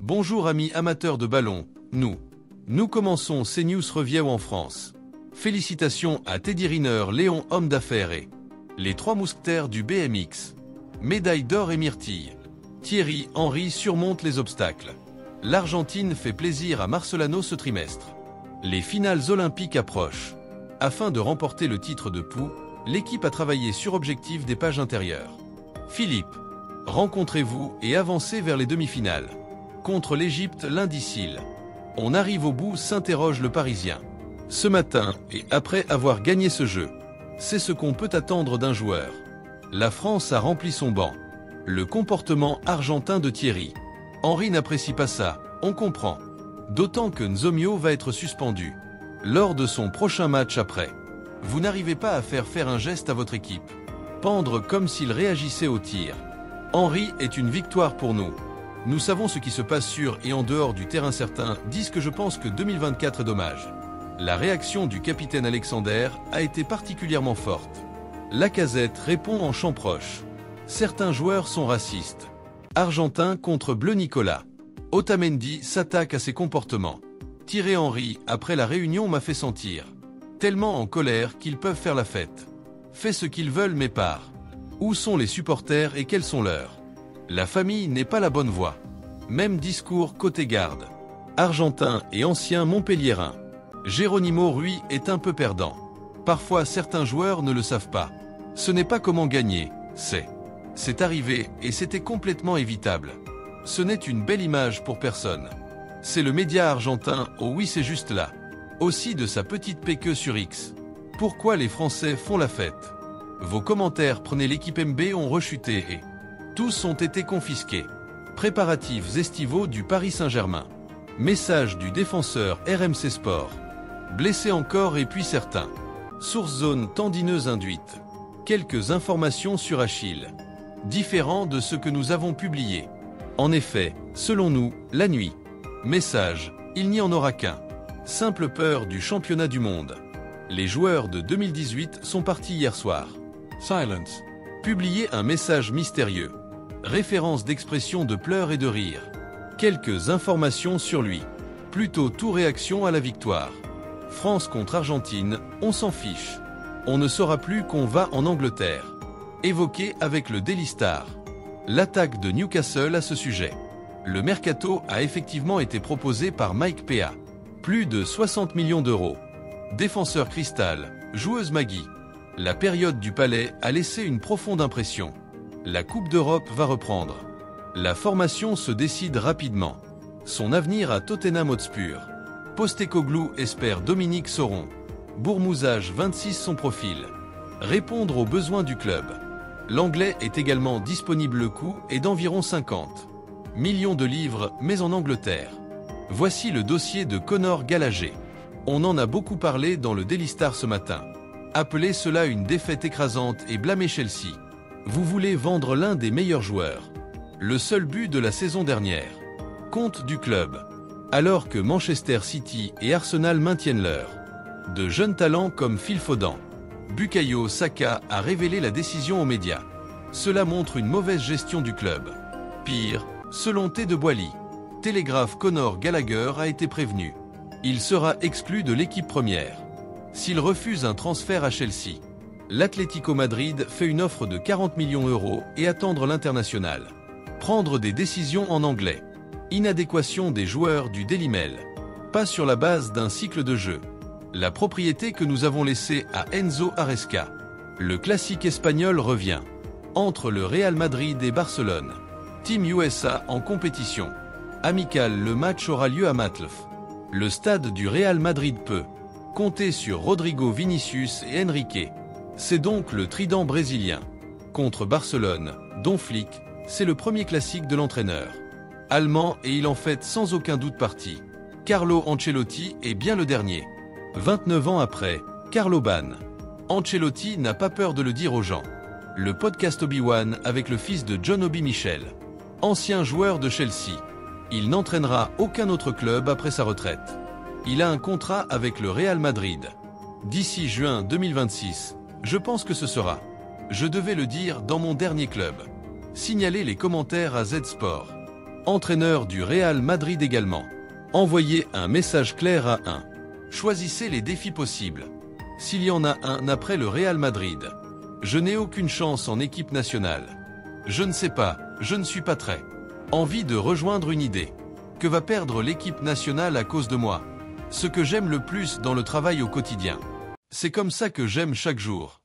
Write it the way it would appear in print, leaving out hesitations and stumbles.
Bonjour amis amateurs de ballon, nous commençons CNews revient en France. Félicitations à Teddy Riner, Léon homme d'affaires et les trois mousquetaires du BMX. Médaille d'or et myrtille. Thierry Henry surmonte les obstacles. L'Argentine fait plaisir à Marcelano ce trimestre. Les finales olympiques approchent. Afin de remporter le titre de poule, l'équipe a travaillé sur objectif des pages intérieures. Philippe, rencontrez-vous et avancez vers les demi-finales. Contre l'Égypte l'indicile. On arrive au bout, s'interroge le Parisien. Ce matin, et après avoir gagné ce jeu, c'est ce qu'on peut attendre d'un joueur. La France a rempli son banc. Le comportement argentin de Thierry Henry n'apprécie pas ça, on comprend. D'autant que Nzomio va être suspendu. Lors de son prochain match après, vous n'arrivez pas à faire un geste à votre équipe. Pendre comme s'il réagissait au tir. Henry est une victoire pour nous. Nous savons ce qui se passe sur et en dehors du terrain. Certains disent que je pense que 2024 est dommage. La réaction du capitaine Alexander a été particulièrement forte. Lacazette répond en champ proche. Certains joueurs sont racistes. Argentin contre Bleu Nicolas. Otamendi s'attaque à ses comportements. Thierry Henry, après la réunion, m'a fait sentir tellement en colère qu'ils peuvent faire la fête. Fait ce qu'ils veulent mais part. Où sont les supporters et quels sont leurs? La famille n'est pas la bonne voie. Même discours côté garde. Argentin et ancien Montpelliérain. Geronimo Rui est un peu perdant. Parfois certains joueurs ne le savent pas. Ce n'est pas comment gagner, c'est arrivé et c'était complètement évitable. Ce n'est une belle image pour personne. C'est le média argentin, oh oui c'est juste là. Aussi de sa petite PQ sur X. Pourquoi les Français font la fête? Vos commentaires prenez l'équipe MB ont rechuté et tous ont été confisqués. Préparatifs estivaux du Paris Saint-Germain. Message du défenseur RMC Sport. Blessé encore et puis certains. Source zone tendineuse induite. Quelques informations sur Achille. Différent de ce que nous avons publié. En effet, selon nous, la nuit. Message, il n'y en aura qu'un. Simple peur du championnat du monde. Les joueurs de 2018 sont partis hier soir. Silence. Publier un message mystérieux. Référence d'expression de pleurs et de rire. Quelques informations sur lui. Plutôt tout réaction à la victoire. France contre Argentine, on s'en fiche. On ne saura plus qu'on va en Angleterre. Évoqué avec le Daily Star. L'attaque de Newcastle à ce sujet. Le mercato a effectivement été proposé par Mike Pea. Plus de 60 millions d'euros. Défenseur Cristal, joueuse Maggie. La période du Palais a laissé une profonde impression. La Coupe d'Europe va reprendre. La formation se décide rapidement. Son avenir à Tottenham Hotspur. Postecoglou espère Dominique Sauron. Bourmouzage 26 son profil. Répondre aux besoins du club. L'anglais est également disponible. Le coût est d'environ 50 millions de livres, mais en Angleterre. Voici le dossier de Conor Gallagher. On en a beaucoup parlé dans le Daily Star ce matin. Appelez cela une défaite écrasante et blâmez Chelsea. Vous voulez vendre l'un des meilleurs joueurs. Le seul but de la saison dernière. Compte du club. Alors que Manchester City et Arsenal maintiennent leur. De jeunes talents comme Phil Foden. Bukayo Saka a révélé la décision aux médias. Cela montre une mauvaise gestion du club. Pire, selon T. de Boily, Télégraphe Conor Gallagher a été prévenu. Il sera exclu de l'équipe première. S'il refuse un transfert à Chelsea, l'Atlético Madrid fait une offre de 40 millions d'euros et attendre l'international. Prendre des décisions en anglais. Inadéquation des joueurs du Daily Mail. Pas sur la base d'un cycle de jeu. La propriété que nous avons laissée à Enzo Aresca. Le classique espagnol revient. Entre le Real Madrid et Barcelone. Team USA en compétition. Amical, le match aura lieu à Matlf. Le stade du Real Madrid peut compter sur Rodrigo Vinicius et Enrique. C'est donc le trident brésilien. Contre Barcelone, dont Flick, c'est le premier classique de l'entraîneur. Allemand et il en fait sans aucun doute partie. Carlo Ancelotti est bien le dernier. 29 ans après, Carlo Ban. Ancelotti n'a pas peur de le dire aux gens. Le podcast Obi-Wan avec le fils de John Obi Mikel. Ancien joueur de Chelsea. Il n'entraînera aucun autre club après sa retraite. Il a un contrat avec le Real Madrid. D'ici juin 2026, je pense que ce sera. Je devais le dire dans mon dernier club. Signalez les commentaires à Z Sport. entraîneur du Real Madrid également. Envoyez un message clair à 1. Choisissez les défis possibles. S'il y en a un après le Real Madrid. Je n'ai aucune chance en équipe nationale. Je ne sais pas, je ne suis pas très. Envie de rejoindre une idée. Que va perdre l'équipe nationale à cause de moi? Ce que j'aime le plus dans le travail au quotidien. C'est comme ça que j'aime chaque jour.